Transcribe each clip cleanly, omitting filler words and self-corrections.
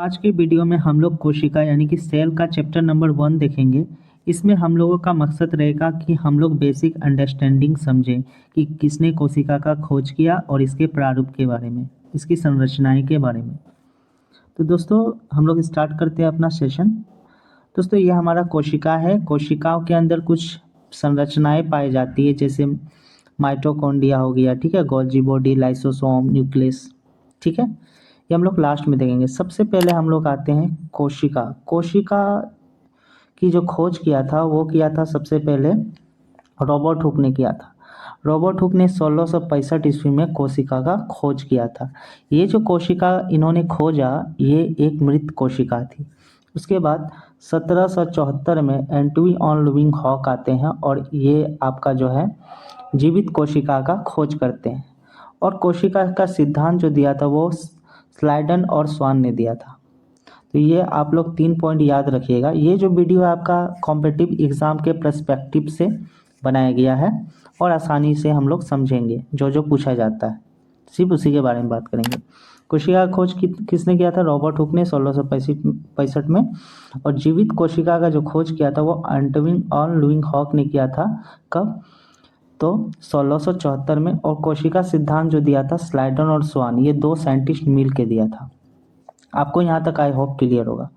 आज की वीडियो में हम लोग कोशिका यानी कि सेल का चैप्टर नंबर 1 देखेंगे। इसमें हम लोगों का मकसद रहेगा कि हम लोग बेसिक अंडरस्टैंडिंग समझें कि किसने कोशिका का खोज किया और इसके प्रारूप के बारे में, इसकी संरचनाएं के बारे में। तो दोस्तों हम लोग स्टार्ट करते हैं अपना सेशन। दोस्तों ये हमारा कोशिका है। कोशिकाओं के अंदर कुछ संरचनाएं पाई जाती है, जैसे माइटोकॉन्ड्रिया हो गया, ठीक है, गोल्जी बॉडी, लाइसोसोम, न्यूक्लियस, ठीक है। ये हम लोग लास्ट में देखेंगे। सबसे पहले हम लोग आते हैं कोशिका। कोशिका की जो खोज किया था वो किया था सबसे पहले रॉबर्ट हुक ने किया था। रॉबर्ट हुक ने 1665 ईस्वी में कोशिका का खोज किया था। ये जो कोशिका इन्होंने खोजा ये एक मृत कोशिका थी। उसके बाद 1774 में एंटवी ऑन लुविंग हॉक आते हैं और ये आपका जो है जीवित कोशिका का खोज करते हैं। और कोशिका का सिद्धांत जो दिया था वो स्लाइडन और स्वान ने दिया था। तो ये आप लोग 3 पॉइंट याद रखिएगा। ये जो वीडियो है आपका कॉम्पिटिटिव एग्जाम के पर्सपेक्टिव से बनाया गया है और आसानी से हम लोग समझेंगे जो जो पूछा जाता है, सिर्फ उसी के बारे में बात करेंगे। कोशिका का खोज किसने किया था? रॉबर्ट हुक ने 1665 में। और जीवित कोशिका का जो खोज किया था वो एंटवी ऑन लुविंग हॉक ने किया था। कब? तो 1674 में। और कोशिका सिद्धांत जो दिया था स्लाइडन और स्वान, ये 2 साइंटिस्ट मिल के दिया था। आपको यहाँ तक आई होप क्लियर होगा।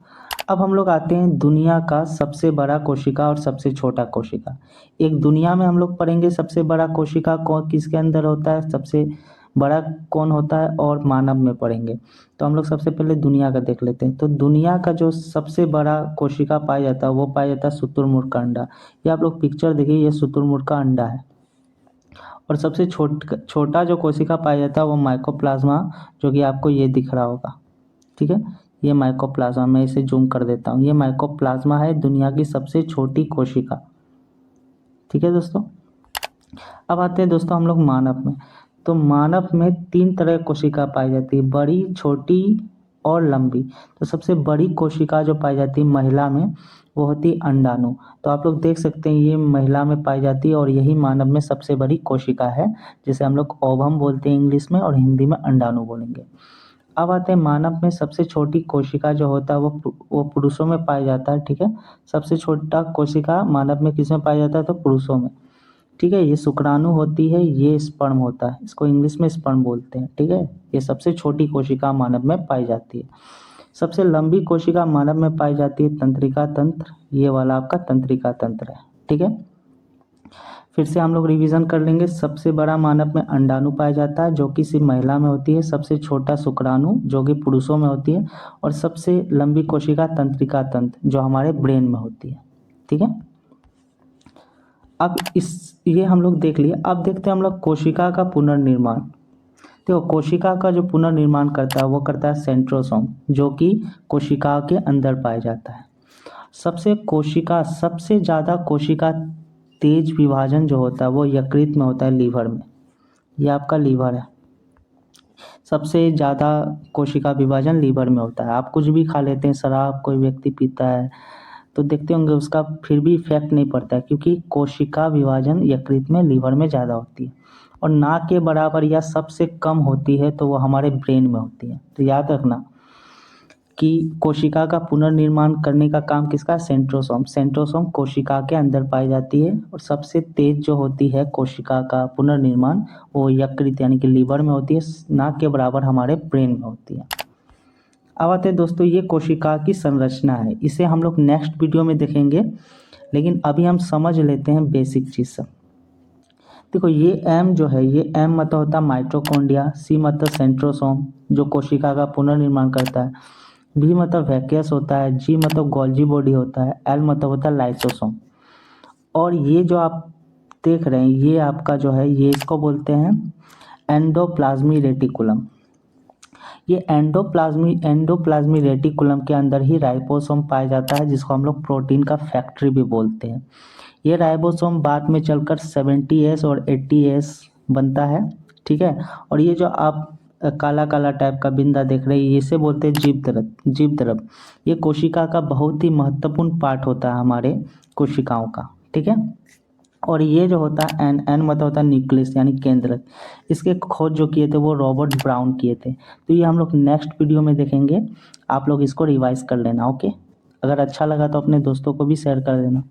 अब हम लोग आते हैं दुनिया का सबसे बड़ा कोशिका और सबसे छोटा कोशिका। एक दुनिया में हम लोग पढ़ेंगे सबसे बड़ा कोशिका कौन किसके अंदर होता है, सबसे बड़ा कौन होता है, और मानव में पढ़ेंगे। तो हम लोग सबसे पहले दुनिया का देख लेते हैं। तो दुनिया का जो सबसे बड़ा कोशिका पाया जाता है वो पाया जाता है शुतुरमुर्ग का अंडा। ये आप लोग पिक्चर देखिए, ये शुतुरमुर्ग का अंडा है। और सबसे छोटा जो कोशिका पाया जाता है वो माइकोप्लाज्मा, जो कि आपको ये दिख रहा होगा, ठीक है। ये माइकोप्लाज्मा, मैं इसे जूम कर देता हूँ। ये माइकोप्लाज्मा है दुनिया की सबसे छोटी कोशिका, ठीक है दोस्तों। अब आते हैं दोस्तों हम लोग मानव में। तो मानव में 3 तरह की कोशिका पाई जाती है, बड़ी, छोटी और लंबी। तो सबसे बड़ी कोशिका जो पाई जाती है महिला में वो होती है अंडाणु। तो आप लोग देख सकते हैं ये महिला में पाई जाती है और यही मानव में सबसे बड़ी कोशिका है, जिसे हम लोग ओवम बोलते हैं इंग्लिश में और हिंदी में अंडाणु बोलेंगे। अब आते हैं मानव में सबसे छोटी कोशिका जो होता है वो पुरुषों में पाया जाता है, ठीक है। सबसे छोटा कोशिका मानव में किस में पाया जाता है? तो पुरुषों में, ठीक है। ये शुक्राणु होती है, ये स्पर्म होता है, इसको इंग्लिश में स्पर्म बोलते हैं, ठीक है। ये सबसे छोटी कोशिका मानव में पाई जाती है। सबसे लंबी कोशिका मानव में पाई जाती है तंत्रिका तंत्र, ये वाला आपका तंत्रिका तंत्र है, ठीक है। फिर से हम लोग रिवीजन कर लेंगे। सबसे बड़ा मानव में अंडाणु पाया जाता है जो कि सिर्फ महिला में होती है। सबसे छोटा शुक्राणु जो कि पुरुषों में होती है। और सबसे लंबी कोशिका तंत्रिका तंत्र जो हमारे ब्रेन में होती है, ठीक है। अब ये हम लोग देख लिए। अब देखते हैं हम लोग कोशिका का पुनर्निर्माण। देखो कोशिका का जो पुनर्निर्माण करता है वो करता है सेंट्रोसोम, जो कि कोशिका के अंदर पाया जाता है। सबसे ज़्यादा कोशिका तेज विभाजन जो होता है वो यकृत में होता है, लीवर में। ये आपका लीवर है। सबसे ज़्यादा कोशिका विभाजन लीवर में होता है। आप कुछ भी खा लेते हैं, शराब कोई व्यक्ति पीता है तो देखते होंगे उसका फिर भी इफेक्ट नहीं पड़ता है, क्योंकि कोशिका विभाजन यकृत में, लीवर में ज़्यादा होती है। और ना के बराबर या सबसे कम होती है तो वो हमारे ब्रेन में होती है। तो याद रखना कि कोशिका का पुनर्निर्माण करने का काम किसका? सेंट्रोसोम। सेंट्रोसोम कोशिका के अंदर पाई जाती है। और सबसे तेज जो होती है कोशिका का पुनर्निर्माण वो यकृत यानी कि लीवर में होती है, ना के बराबर हमारे ब्रेन में होती है। अब आते हैं दोस्तों ये कोशिका की संरचना है, इसे हम लोग नेक्स्ट वीडियो में देखेंगे, लेकिन अभी हम समझ लेते हैं बेसिक चीज़ सब। देखो ये एम जो है, ये एम मतलब होता है माइटोकॉन्ड्रिया, सी मतलब सेंट्रोसोम जो कोशिका का पुनर्निर्माण करता है, बी मतलब वैक्यूअस होता है, जी मतलब गोल्जी बॉडी होता है, एल मतलब होता है लाइसोसोम। और ये जो आप देख रहे हैं ये आपका जो है ये इसको बोलते हैं एंडोप्लाज्मी रेटिकुलम। ये एंडोप्लाज्मी रेटिकुलम के अंदर ही राइबोसोम पाया जाता है, जिसको हम लोग प्रोटीन का फैक्ट्री भी बोलते हैं। ये राइबोसोम बाद में चलकर 70S और 80S बनता है, ठीक है। और ये जो आप काला काला टाइप का बिंदा देख रहे हैं इसे बोलते हैं जीव द्रव। ये कोशिका का बहुत ही महत्वपूर्ण पार्ट होता है हमारे कोशिकाओं का, ठीक है। और ये जो होता है एन मतलब होता है न्यूक्लियस यानी केंद्र। इसके खोज जो किए थे वो रॉबर्ट ब्राउन किए थे। तो ये हम लोग नेक्स्ट वीडियो में देखेंगे। आप लोग इसको रिवाइज कर लेना। ओके, अगर अच्छा लगा तो अपने दोस्तों को भी शेयर कर देना।